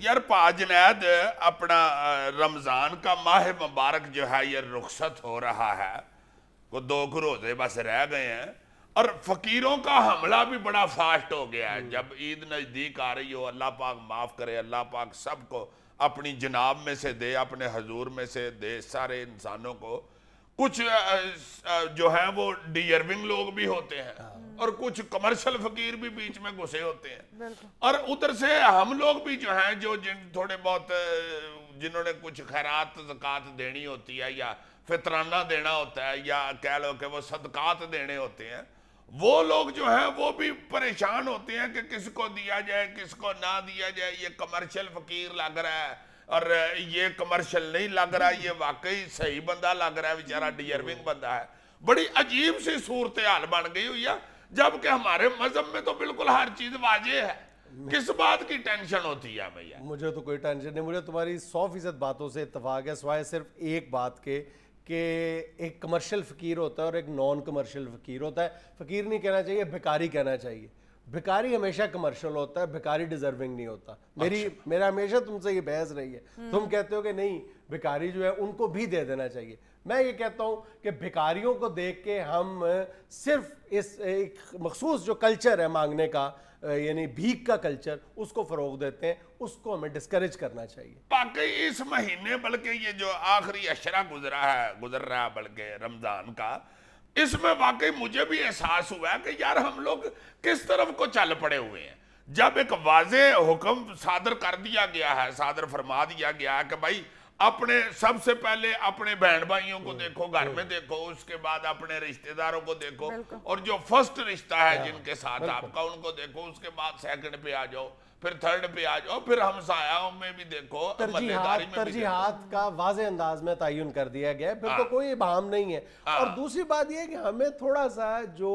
یار پا جنید اپنا رمضان کا ماہ مبارک جو ہے یہ رخصت ہو رہا ہے، وہ 2 روزے بس رہ گئے ہیں، اور فقیروں کا حملہ بھی بڑا فاسٹ ہو گیا ہے۔ جب عید نزدیک آ رہی ہو، اللہ پاک معاف کرے، اللہ پاک سب کو اپنی جناب میں سے دے، اپنے حضور میں سے دے، سارے انسانوں کو۔ کچھ جو ہیں وہ ڈیزرونگ لوگ بھی ہوتے ہیں، اور کچھ کمرشل فقیر بھی بیچ میں گھسے ہوتے ہیں، اور ادھر سے ہم لوگ بھی جو ہیں جو تھوڑے بہت جنہوں نے کچھ خیرات زکوٰۃ دینی ہوتی ہے، یا فطرانہ دینا ہوتا ہے، یا کہہ لو کہ وہ صدقات دینے ہوتے ہیں، وہ لوگ جو ہیں وہ بھی پریشان ہوتے ہیں کہ کس کو دیا جائے کس کو نہ دیا جائے۔ یہ کمرشل فقیر لگ رہا ہے، اور یہ کمرشل نہیں لگ رہا، یہ واقعی صحیح بندہ لگ رہا ہے، بیچارہ ڈیزرونگ بندہ ہے۔ بڑی عجیب سی صورتحال بن گئی ہوئی ہے، جبکہ ہمارے مذہب میں تو بالکل ہر چیز واضح ہے۔ کس بات کی ٹینشن ہوتی ہے ہمیں؟ مجھے تو کوئی ٹینشن نہیں، مجھے تمہاری 100% باتوں سے اتفاق ہے، سوائے صرف ایک بات کے کہ ایک کمرشل فقیر ہوتا ہے اور ایک نان کمرشل فقیر ہوتا ہے۔ فقیر نہیں کہنا چاہیے، بھکاری کہنا چاہیے۔ بھکاری ہمیشہ کمرشل ہوتا ہے، بھکاری ڈیزرونگ نہیں ہوتا۔ میرا ہمیشہ تم سے یہ بحث رہی ہے، تم کہتے ہو کہ نہیں بھکاری جو ہے ان کو بھی دے دینا چاہیے۔ میں یہ کہتا ہوں کہ بھکاریوں کو دیکھ کے ہم صرف اس ایک مخصوص جو کلچر ہے مانگنے کا، یعنی بھیک کا کلچر، اس کو فروغ دیتے ہیں، اس کو ہمیں ڈسکریج کرنا چاہیے۔ باقی اس مہینے بلکہ یہ جو آخری عشرہ گزر رہا ہے بلکہ رمضان کا، اس میں واقعی مجھے بھی احساس ہوا ہے کہ یار ہم لوگ کس طرف کو چل پڑے ہوئے ہیں۔ جب ایک واضح حکم صادر کر دیا گیا ہے، صادر فرما دیا گیا ہے کہ بھائی اپنے سب سے پہلے اپنے بہن بھائیوں کو دیکھو، گھر میں دیکھو، اس کے بعد اپنے رشتہ داروں کو دیکھو، اور جو فرسٹ رشتہ ہے جن کے ساتھ آپ کا ان کو دیکھو، اس کے بعد سیکنڈ پہ آ جاؤ، پھر تھرڈ پہ آ جاؤ، پھر ہمسایوں میں بھی دیکھو، ملےداری میں بھی دیکھو۔ ترجیحات کا واضح انداز میں تعین کر دیا گیا ہے، پھر تو کوئی ابہام نہیں ہے۔ اور دوسری بات یہ ہے کہ ہمیں تھوڑا سا جو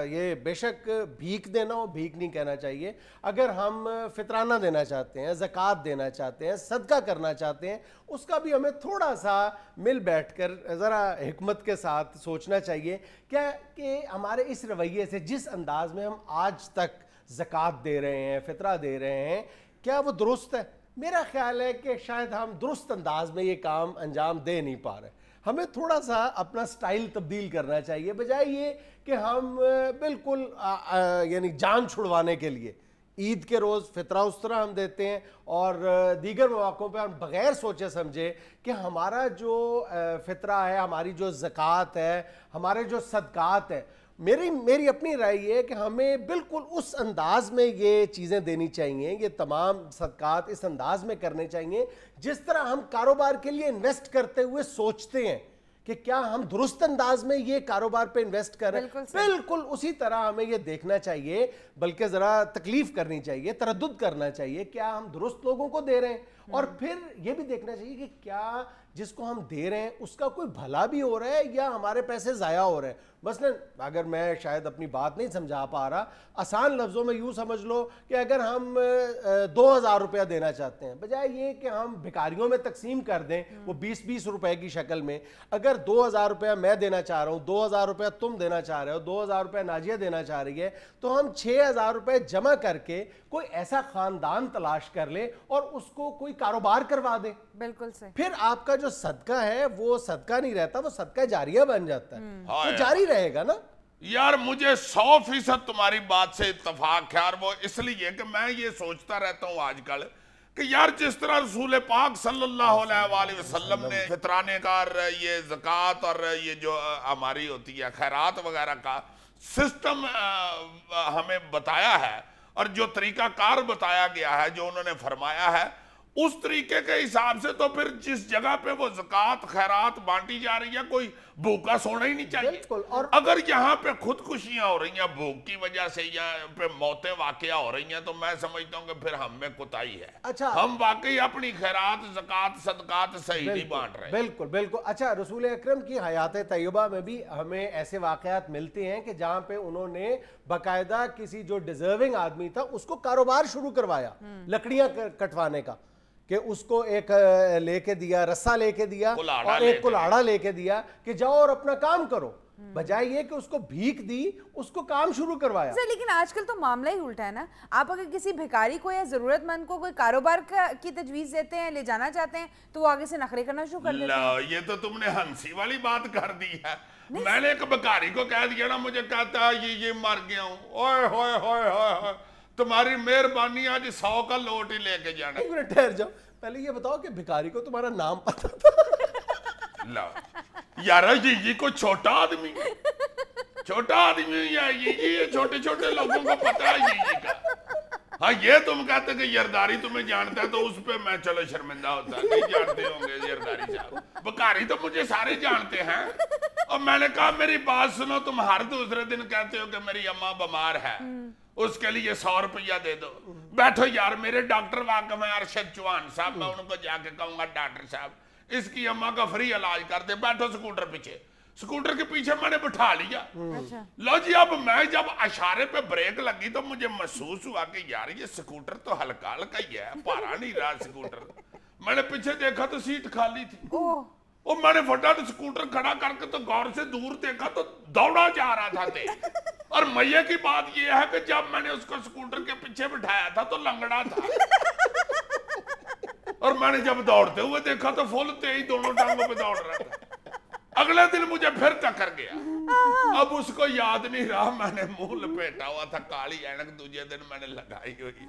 یہ بے شک بھیک دینا ہو، بھیک نہیں کہنا چاہیے۔ اگر ہم فطرانہ دینا چاہتے ہیں، زکوٰۃ دینا چاہتے ہیں، صدقہ کرنا چاہتے ہیں، اس کا بھی ہمیں تھوڑا سا مل بیٹھ کر ذرا حکمت کے ساتھ سوچنا چاہیے کہ ہمارے اس رویے سے جس انداز میں ہم آج تک زکوٰۃ دے رہے ہیں، فطرہ دے رہے ہیں، کیا وہ درست ہے؟ میرا خیال ہے کہ شاید ہم درست انداز میں یہ کام انجام دے نہیں پا رہے۔ ہمیں تھوڑا سا اپنا سٹائل تبدیل کرنا چاہیے، بجائے یہ کہ ہم بالکل یعنی جان چھڑوانے کے لیے عید کے روز فطرہ اس طرح ہم دیتے ہیں، اور دیگر مواقعوں پہ ہم بغیر سوچے سمجھے کہ ہمارا جو فطرہ ہے، ہماری جو زکوٰۃ ہے، ہمارے جو صدقات ہے، میری اپنی رائے یہ ہے کہ ہمیں بالکل اس انداز میں یہ چیزیں دینی چاہیے، یہ تمام صدقات اس انداز میں کرنے چاہیے جس طرح ہم کاروبار کے لیے انویسٹ کرتے ہوئے سوچتے ہیں کہ کیا ہم درست انداز میں یہ کاروبار پہ انویسٹ کریں، بالکل اسی طرح ہمیں یہ دیکھنا چاہیے، بلکہ ذرا تکلیف کرنی چاہیے، تردد کرنا چاہیے، کیا ہم درست لوگوں کو دے رہے ہیں، اور پھر یہ بھی دیکھنا چاہیے کہ کیا جس کو ہم دے رہے ہیں اس کا کوئی بھلا بھی ہو رہا ہے یا ہمارے پیسے ضائع ہو رہے ہیں۔ مثلا اگر میں شاید اپنی بات نہیں سمجھا پا رہا، آسان لفظوں میں یوں سمجھ لو کہ اگر ہم 2000 روپیہ دینا چاہتے ہیں، بجائے یہ کہ ہم بھکاریوں میں تقسیم کر دیں وہ 20-20 روپے کی شکل میں، اگر 2000 روپیہ میں دینا چاہ رہا ہوں، 2000 روپیہ تم دینا چاہ رہے ہو، 2000 روپیہ ناجیہ دینا چاہ رہی ہے، تو ہم 6000 روپے جمع کر کے کوئی ایسا خاندان تلاش کر لیں اور اس کو کوئی کاروبار کروا دیں۔ بالکل صحیح۔ پھر آپ کا جو صدقہ ہے وہ صدقہ نہیں رہتا، وہ صدقہ جاریہ بن جاتا ہے، تو جاری رہے گا نا۔ یار مجھے 100% تمہاری بات سے اتفاق ہے، اور وہ اس لیے کہ میں یہ سوچتا رہتا ہوں آج کل کہ یار جس طرح رسول پاک صلی اللہ علیہ وآلہ وسلم نے فطرانے کا اور یہ زکوٰۃ اور یہ جو ہماری ہوتی ہے خیرات وغیرہ کا سسٹم ہمیں بتایا ہے، اور جو طریقہ کار بتایا گیا ہے، جو انہوں نے فرمایا ہے، اس طریقے کے حساب سے تو پھر جس جگہ پہ وہ زکوٰۃ خیرات بانٹی جا رہی ہے کوئی بھوکا سونا ہی نہیں چاہیے۔ اگر یہاں پہ خودکشیاں ہو رہی ہیں بھوک کی وجہ سے، یا پہ موتیں واقعہ ہو رہی ہیں، تو میں سمجھتا ہوں کہ پھر ہم میں کوتاہی ہے، ہم واقعی اپنی خیرات زکوٰۃ صدقات صحیح نہیں بانٹ رہے۔ بالکل بالکل۔ اچھا، رسول اکرم کی حیات طیبہ میں بھی ہمیں ایسے واقعات ملتے ہیں کہ جہاں پہ انہوں نے باقاعدہ کسی جو ڈیزرونگ آدمی تھا اس کو کاروبار شروع کروایا لکڑیاں کٹوانے کا، کہ اس کو ایک لے کے دیا، رسہ لے کے دیا، اور ایک کلاڑا لے کے دیا کہ جاؤ اور اپنا کام کرو۔ بجائے یہ کہ اس کو بھیک دی, اس کو کام شروع کروایا. لیکن آج کل تو معاملہ ہی الٹا ہے نا. آپ اگر کسی بھکاری کو یا ضرورت مند کو کوئی کاروبار کی تجویز دیتے ہیں, لے جانا چاہتے ہیں, تو وہ آگے سے نخرے کرنا شروع کر دیتے ہیں. یہ تو تم نے ہنسی والی بات کر دی ہے. میں نے ایک بھکاری کو کہہ دیا نا, مجھے کہتا ہے یہ مر گیا ہوں. اوئے ہوئے ہوئے ہوئے, تمہاری مہربانی آج 100 کا لوٹ ہی لے کے جانا. ایک منٹ ٹھہر جاؤ, پہلے یہ بتاؤ کہ بھکاری کو تمہارا نام پتا تھا؟ یار یہ کوئی چھوٹا آدمی ہے, یہ چھوٹے چھوٹے لوگوں کو پتا ہے یہ کا. ہاں یہ تم کہتے کہ یرداری تمہیں جانتا ہے, تو اس پہ میں چلو شرمندہ ہوتا, نہیں جانتے ہوں گے یرداری صاحب. بھکاری تو مجھے سارے جانتے ہیں. اور میں نے کہا میری بات سنو, تم ہر دوسرے دن کہتے ہو کہ میری اماں بیمار ہے, اس کے لیے 100 روپیہ دے دو. بیٹھو یار, میرے ڈاکٹر واقع ہے ارشد چوہان صاحب, میں ان کو جا کے کہوں گا ڈاکٹر صاحب اس کی اماں کا فری علاج کر دے. بیٹھو سکوٹر پیچھے, سکوٹر کے پیچھے میں نے بٹھا لیا. لو جی, اب میں جب اشارے پہ بریک لگی تو مجھے محسوس ہوا کہ یار یہ سکوٹر تو ہلکا ہلکا ہی ہے, پارا نہیں رہا سکوٹر. میں نے پیچھے دیکھا تو سیٹ خالی تھی. اور میں نے فٹافٹ سکوٹر کھڑا کر کے تو غور سے دور دیکھا تو دوڑا جا رہا تھا تیز. اور مزے کی بات یہ ہے کہ جب میں نے اس کو سکوٹر کے پیچھے بٹھایا تھا تو لنگڑا تھا. اور میں نے جب دوڑتے ہوئے دیکھا تو فل تیز دونوں ٹانگوں پہ دوڑ رہا تھا. اگلے دن مجھے پھر ٹکر گیا. اب اس کو یاد نہیں رہا, میں نے منہ لپیٹا ہوا تھا, کالی اینک دوسرے دن میں نے لگائی ہوئی.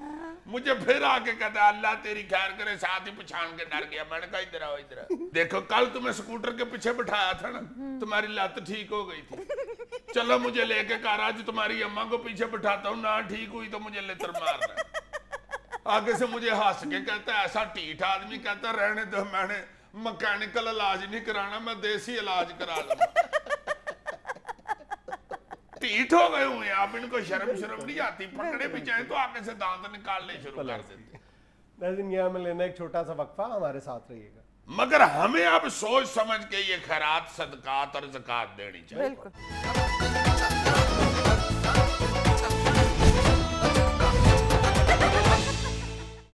مجھے پھر آ کے کہتا ہے اللہ تیری خیر کرے, ساتھ ہی پچھان کے ڈر گیا. میں نے کہا ادھر آؤ ادھر آؤ, دیکھو کل تمہیں سکوٹر کے پیچھے بٹھایا تھا نا, تمہاری لت ٹھیک ہو گئی تھی. چلو مجھے لے کے کہا آج تمہاری اماں کو پیچھے بٹھاتا ہوں, نہ ٹھیک ہوئی تو مجھے لتر مارنا. آگے سے مجھے ہنس کے کہتا ہے ایسا ٹھیٹ آدمی, کہتا رہنے دو, میں نے مکینیکل علاج نہیں کرانا, میں دیسی علاج کرا لوں. ٹھیٹ ہو گئے ہوئے ہیں آپ, ان کو شرم نہیں آتی, پکڑے بھی چاہیں تو آگے سے دانت نکالنے شروع کر دیتے. ناظرین یہاں میں لینا ایک چھوٹا سا وقفہ, ہمارے ساتھ رہیے گا. مگر ہمیں اب سوچ سمجھ کے یہ خیرات صدقات اور زکوٰۃ دینی چاہیے. بالکل.